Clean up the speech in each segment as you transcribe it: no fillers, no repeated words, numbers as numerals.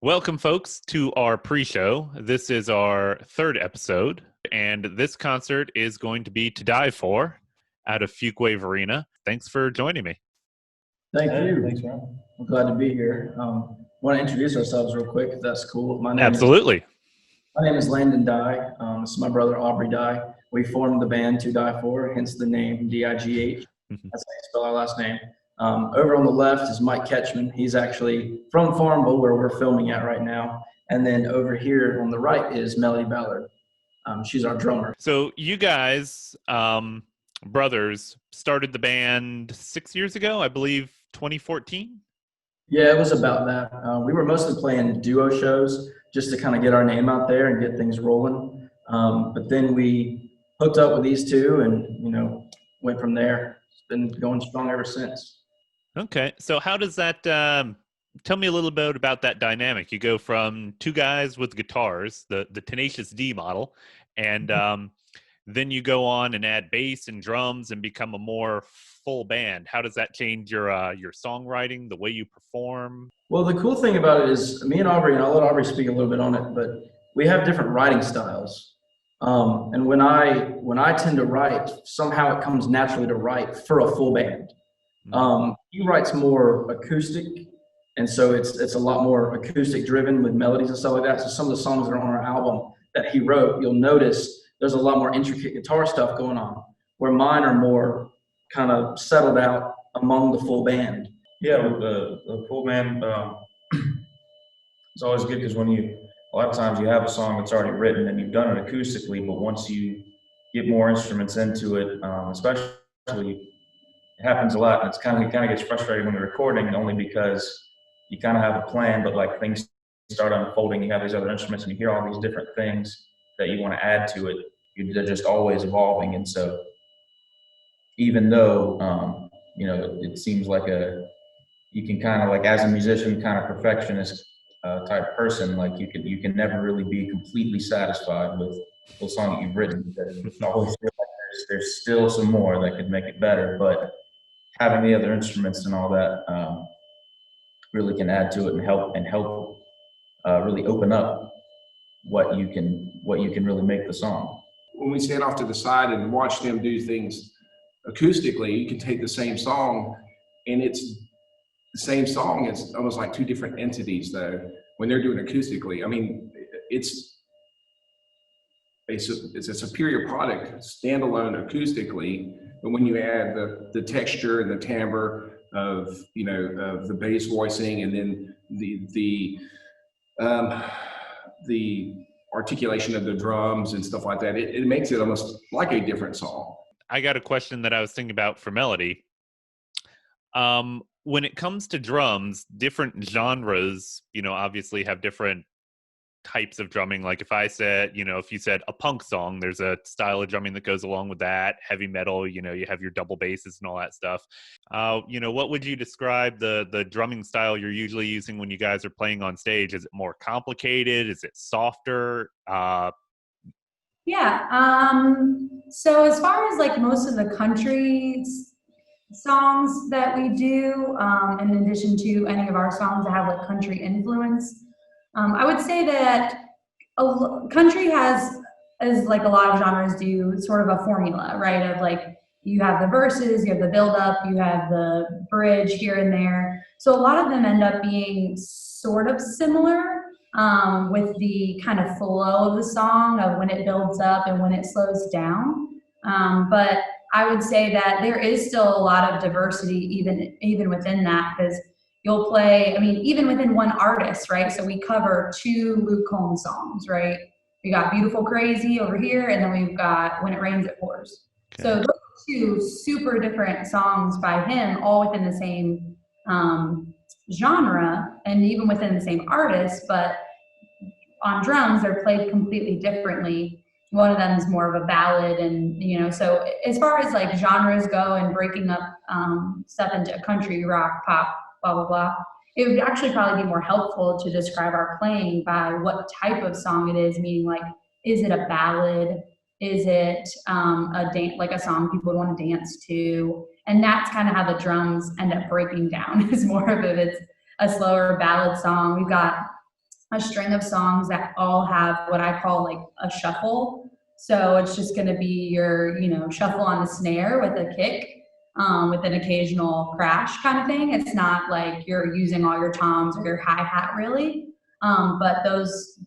Welcome, folks, to our pre-show. This is our third episode, and this concert is going to be 2Digh4 out of Fuquay Arena. Thanks for joining me. Thank you. Thanks, Ron. I'm glad to be here. Want to introduce ourselves real quick, if that's cool. My name is Landon Digh. This is my brother, Aubrey Digh. We formed the band 2Digh4, hence the name D-I-G-H. That's how you spell our last name. Over on the left is Mike Kachman. He's actually from Farmville, where we're filming at right now. And then over here on the right is Melody Ballard. She's our drummer. So you guys, brothers, started the band 6 years ago, I believe 2014? Yeah, it was about that. We were mostly playing duo shows just to kind of get our name out there and get things rolling. But then we hooked up with these two and, went from there. It's been going strong ever since. Okay. So how does that, tell me a little bit about that dynamic. You go from two guys with guitars, the Tenacious D model, and then you go on and add bass and drums and become a more full band. How does that change your songwriting, the way you perform? Well, the cool thing about it is me and Aubrey, and I'll let Aubrey speak a little bit on it, but we have different writing styles. And when I tend to write, somehow it comes naturally to write for a full band. He writes more acoustic, and so it's a lot more acoustic driven with melodies and stuff like that. So some of the songs that are on our album that he wrote, you'll notice there's a lot more intricate guitar stuff going on, where mine are more kind of settled out among the full band. Yeah, the full band, it's always good because a lot of times you have a song that's already written and you've done it acoustically, but once you get more instruments into it, especially, it happens a lot, and it kind of gets frustrating when you're recording, only because you kind of have a plan, but like things start unfolding, you have these other instruments and you hear all these different things that you want to add to it. They're just always evolving, and so even though it seems like you can kind of, like, as a musician, kind of perfectionist type person, like you can never really be completely satisfied with the song that you've written, because you always feel like there's still some more that could make it better. But having the other instruments and all that really can add to it and help really open up what you can really make the song. When we stand off to the side and watch them do things acoustically, you can take the same song and it's the same song. It's almost like two different entities, though, when they're doing acoustically. I mean, it's a superior product standalone acoustically, but when you add the texture and the timbre of the bass voicing, and then the articulation of the drums and stuff like that, it makes it almost like a different song. I got a question that I was thinking about for Melody. When it comes to drums, different genres, obviously have different types of drumming. Like if I said, if you said a punk song, there's a style of drumming that goes along with that. Heavy metal, you have your double basses and all that stuff. What would you describe the drumming style you're usually using when you guys are playing on stage? Is it more complicated? Is it softer? So as far as like most of the country songs that we do, in addition to any of our songs that have like country influence, I would say that country has, as like a lot of genres do, sort of a formula, right? Of like, you have the verses, you have the build-up, you have the bridge here and there. So a lot of them end up being sort of similar, with the kind of flow of the song, of when it builds up and when it slows down. But I would say that there is still a lot of diversity even within that, because you'll play, even within one artist, right? So we cover two Luke Combs songs, right? We got Beautiful Crazy over here, and then we've got When It Rains It Pours. Okay. So those are two super different songs by him, all within the same genre, and even within the same artist, but on drums, they're played completely differently. One of them is more of a ballad, and so as far as like genres go and breaking up stuff into country, rock, pop, blah blah blah, it would actually probably be more helpful to describe our playing by what type of song it is. Meaning, like, is it a ballad? Is it like a song people would want to dance to? And that's kind of how the drums end up breaking down. Is more of if it's a slower ballad song. We've got a string of songs that all have what I call like a shuffle. So it's just going to be your, shuffle on the snare with a kick, with an occasional crash kind of thing. It's not like you're using all your toms or your hi-hat really. But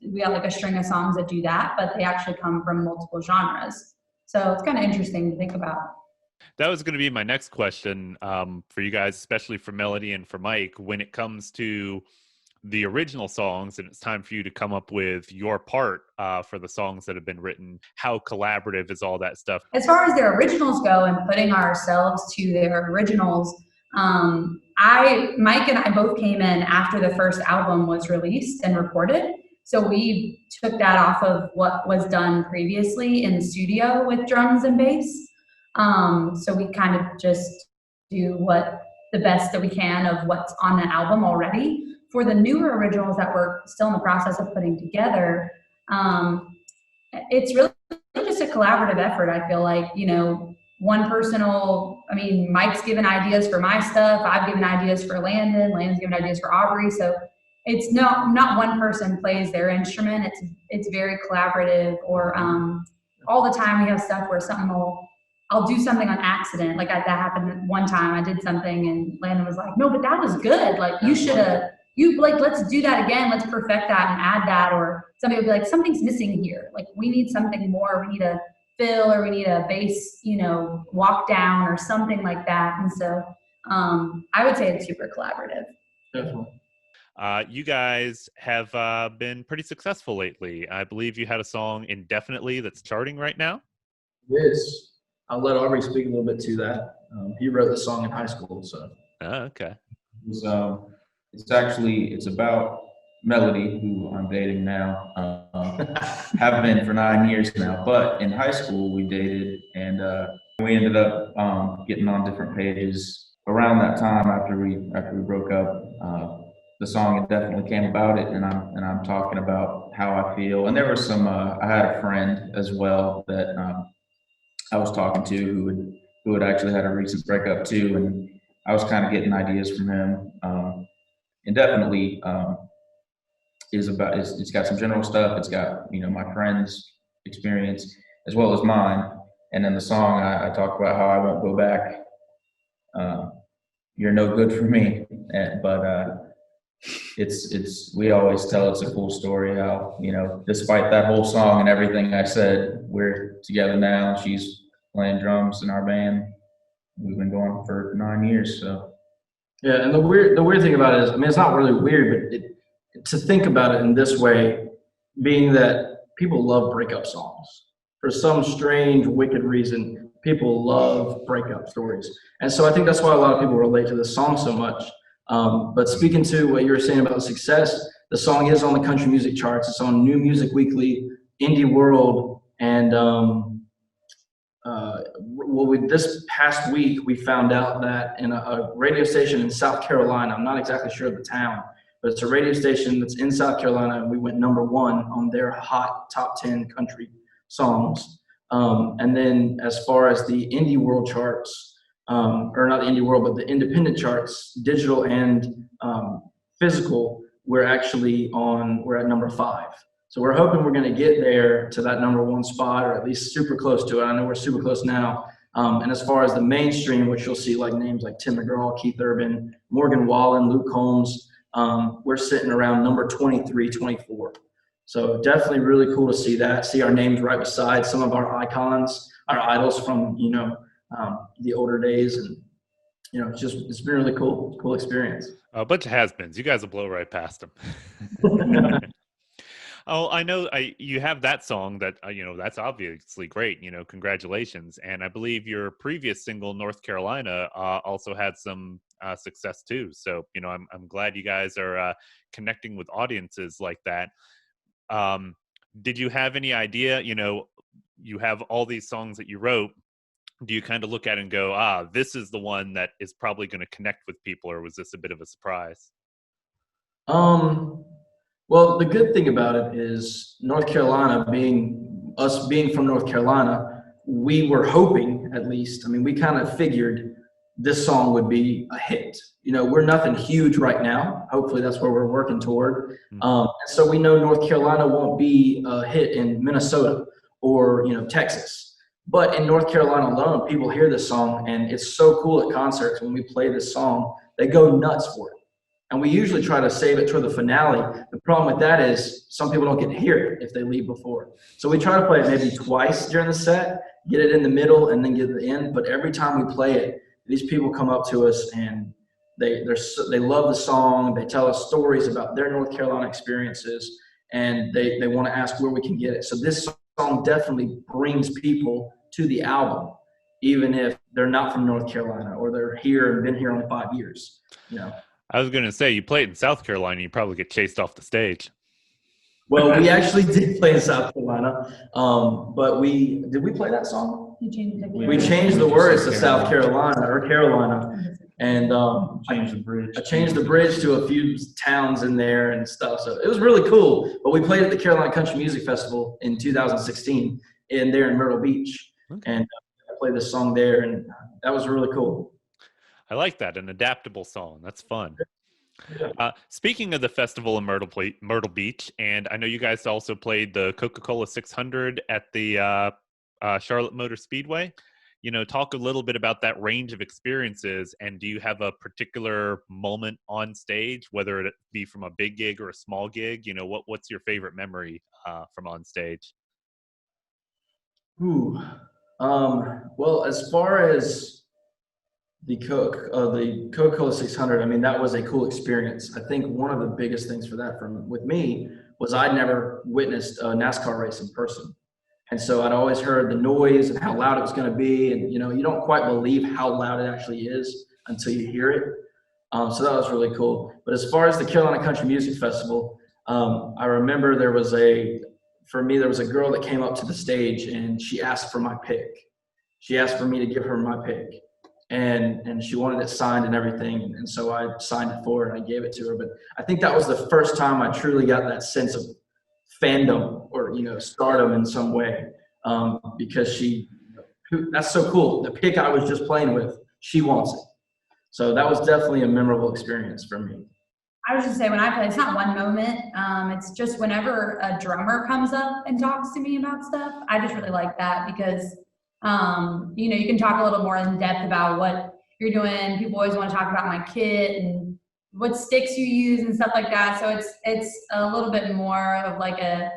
we have like a string of songs that do that, but they actually come from multiple genres. So it's kind of interesting to think about. That was going to be my next question for you guys, especially for Melody and for Mike. When it comes to the original songs and it's time for you to come up with your part for the songs that have been written, how collaborative is all that stuff? As far as their originals go and putting ourselves to their originals, Mike and I both came in after the first album was released and recorded. So we took that off of what was done previously in the studio with drums and bass. So we kind of just do the best that we can of what's on the album already. For the newer originals that we're still in the process of putting together, it's really just a collaborative effort. I feel like, one person Mike's given ideas for my stuff. I've given ideas for Landon. Landon's given ideas for Aubrey. So it's not one person plays their instrument. It's very collaborative. Or all the time we have stuff where I'll do something on accident. Like that happened one time. I did something and Landon was like, "No, but that was good. Like you should have." Let's do that again. Let's perfect that and add that. Or somebody will be like, something's missing here. Like we need something more. We need a fill, or we need a bass, walk down or something like that. And so I would say it's super collaborative. Definitely. You guys have been pretty successful lately. I believe you had a song Indefinitely that's charting right now. Yes. I'll let Aubrey speak a little bit to that. He wrote the song in high school, so. Oh, okay. It's about Melody, who I'm dating now. Have been for 9 years now. But in high school, we dated, and we ended up getting on different pages. Around that time, after we broke up, the song definitely came about it, and I'm talking about how I feel. And there was some. I had a friend as well that I was talking to who had actually had a recent breakup too, and I was kind of getting ideas from him. Indefinitely it's got some general stuff. It's got my friend's experience as well as mine, and then the song I talk about how I won't go back. You're no good for me, but it's we always tell it's a cool story how despite that whole song and everything I said, we're together now. She's playing drums in our band. We've been going for 9 years, so. Yeah, and the weird thing about it is, it's not really weird, but to think about it in this way, being that people love breakup songs. For some strange, wicked reason, people love breakup stories. And so I think that's why a lot of people relate to this song so much. But speaking to what you were saying about success, the song is on the country music charts. It's on New Music Weekly, Indie World, and this past week, we found out that in a radio station in South Carolina, I'm not exactly sure of the town, but it's a radio station that's in South Carolina, and we went #1 on their hot top 10 country songs. And then as far as the indie world charts, or not the indie world, but the independent charts, digital and physical, we're at #5. So we're hoping we're going to get there to that #1 spot, or at least super close to it. I know we're super close now. And as far as the mainstream, which you'll see like names like Tim McGraw, Keith Urban, Morgan Wallen, Luke Combs, we're sitting around number 23, 24. So definitely really cool to see our names right beside some of our icons, our idols from, the older days. And, it's been really cool experience. A bunch of has-beens. You guys will blow right past them. Oh, I know you have that song that, that's obviously great, congratulations. And I believe your previous single, North Carolina, also had some success too. So, I'm glad you guys are connecting with audiences like that. Did you have any idea, you have all these songs that you wrote, do you kind of look at it and go, this is the one that is probably going to connect with people, or was this a bit of a surprise? Well, the good thing about it is North Carolina, being from North Carolina, we were hoping, at least, we kind of figured this song would be a hit. You know, we're nothing huge right now. Hopefully that's where we're working toward. So we know North Carolina won't be a hit in Minnesota or, you know, Texas. But in North Carolina alone, people hear this song, and it's so cool at concerts when we play this song. They go nuts for it. And we usually try to save it toward the finale. The problem with that is some people don't get to hear it if they leave before. So we try to play it maybe twice during the set, get it in the middle, and then get it at the end. But every time we play it, these people come up to us and they love the song. They tell us stories about their North Carolina experiences, and they want to ask where we can get it. So this song definitely brings people to the album, even if they're not from North Carolina or they're here and been here only 5 years. You know. I was going to say, you play it in South Carolina, you probably get chased off the stage. Well, we actually did play in South Carolina, but did we play that song? We changed the words to South Carolina or Carolina, and Change the bridge. I changed the bridge to a few towns in there and stuff. So it was really cool. But we played at the Carolina Country Music Festival in 2016 there in Myrtle Beach, and I played this song there, and that was really cool. I like that, an adaptable song. That's fun. Yeah. Speaking of the festival in Myrtle Beach, and I know you guys also played the Coca-Cola 600 at the Charlotte Motor Speedway. You know, talk a little bit about that range of experiences, and do you have a particular moment on stage, whether it be from a big gig or a small gig? You know, what's your favorite memory from on stage? Well, as far as the Coca-Cola 600, I mean, that was a cool experience. I think one of the biggest things for that with me was I'd never witnessed a NASCAR race in person. And so I'd always heard the noise and how loud it was going to be. And, you know, you don't quite believe how loud it actually is until you hear it. So that was really cool. But as far as the Carolina Country Music Festival, I remember there was a girl that came up to the stage and she asked for my pick. She asked for me to give her my pick. And she wanted it signed and everything. And so I signed it for her and I gave it to her. But I think that was the first time I truly got that sense of fandom or, you know, stardom in some way. Because that's so cool. The pick I was just playing with, she wants it. So that was definitely a memorable experience for me. I was just say when I play, it's not one moment. It's just whenever a drummer comes up and talks to me about stuff, I just really like that because you know, you can talk a little more in depth about what you're doing. People always want to talk about my kit and what sticks you use and stuff like that. So it's a little bit more of like an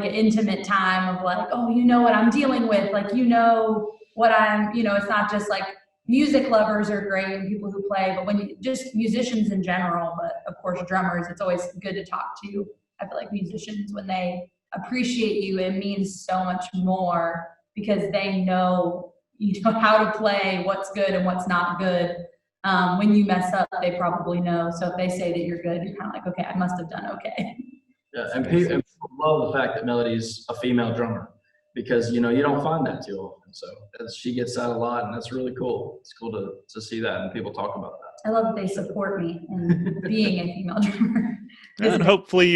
intimate time of like, oh, you know what I'm dealing with, like, you know what I'm, you know, it's not just like music lovers are great and people who play, but when just musicians in general, but of course drummers, it's always good to talk to. I feel like musicians, when they appreciate you, it means so much more because they know, you know, how to play, what's good and what's not good. When you mess up, they probably know. So if they say that you're good, you're kind of like, okay, I must have done okay. Yeah, and people love the fact that Melody's a female drummer because, you know, you don't find that too often. So she gets that a lot, and that's really cool. It's cool to see that and people talk about that. I love that they support me in being a female drummer. And hopefully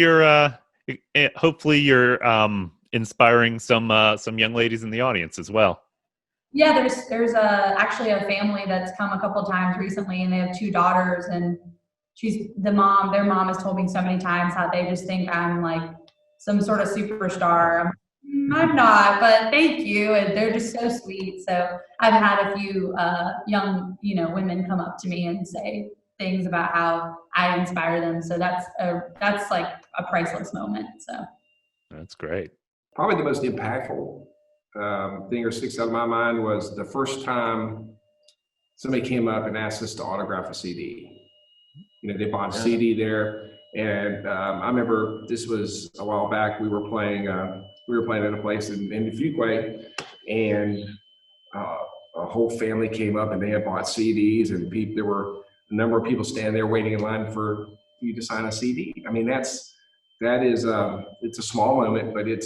you're inspiring some young ladies in the audience as well. Yeah, there's actually a family that's come a couple of times recently, and they have 2 daughters, and their mom has told me so many times how they just think I'm like some sort of superstar. I'm not, but thank you, and they're just so sweet. So I've had a few young, you know, women come up to me and say things about how I inspire them. So that's like a priceless moment. So that's great. Probably the most impactful thing or sticks out of my mind was the first time somebody came up and asked us to autograph a CD. You know, they bought a CD there, and I remember this was a while back. We were playing at a place in Fuquay, and a whole family came up and they had bought CDs, and there were a number of people standing there waiting in line for you to sign a CD. I mean, it's a small moment, but it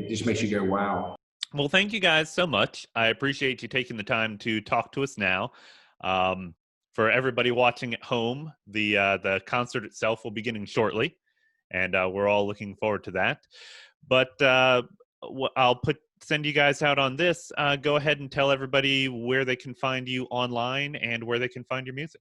just makes you go, wow. Well, thank you guys so much. I appreciate you taking the time to talk to us now. For everybody watching at home, the concert itself will be beginning shortly, and we're all looking forward to that. But I'll put send you guys out on this, go ahead and tell everybody where they can find you online and where they can find your music.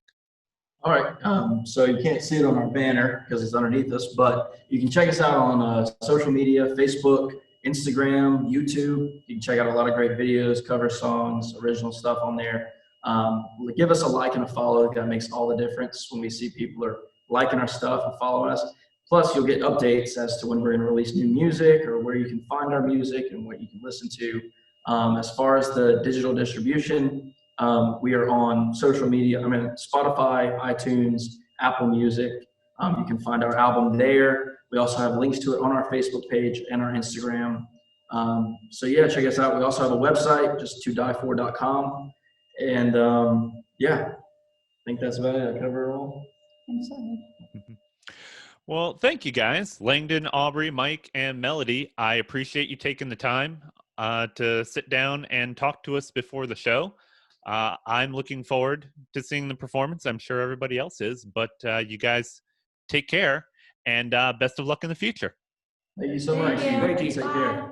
All right, so you can't see it on our banner because it's underneath us, but you can check us out on social media, Facebook, Instagram, YouTube. You can check out a lot of great videos, cover songs, original stuff on there. Give us a like and a follow. That makes all the difference when we see people are liking our stuff and following us. Plus, you'll get updates as to when we're going to release new music or where you can find our music and what you can listen to. As far as the digital distribution, we are on social media. I mean, Spotify, iTunes, Apple Music. You can find our album there. We also have links to it on our Facebook page and our Instagram. So yeah, check us out. We also have a website, just 2Digh4.com. And yeah, I think that's about it. I covered it all. Well, thank you guys, Langdon, Aubrey, Mike, and Melody. I appreciate you taking the time to sit down and talk to us before the show. I'm looking forward to seeing the performance. I'm sure everybody else is, but you guys take care and best of luck in the future. Thank you so much. Thank you. Take care.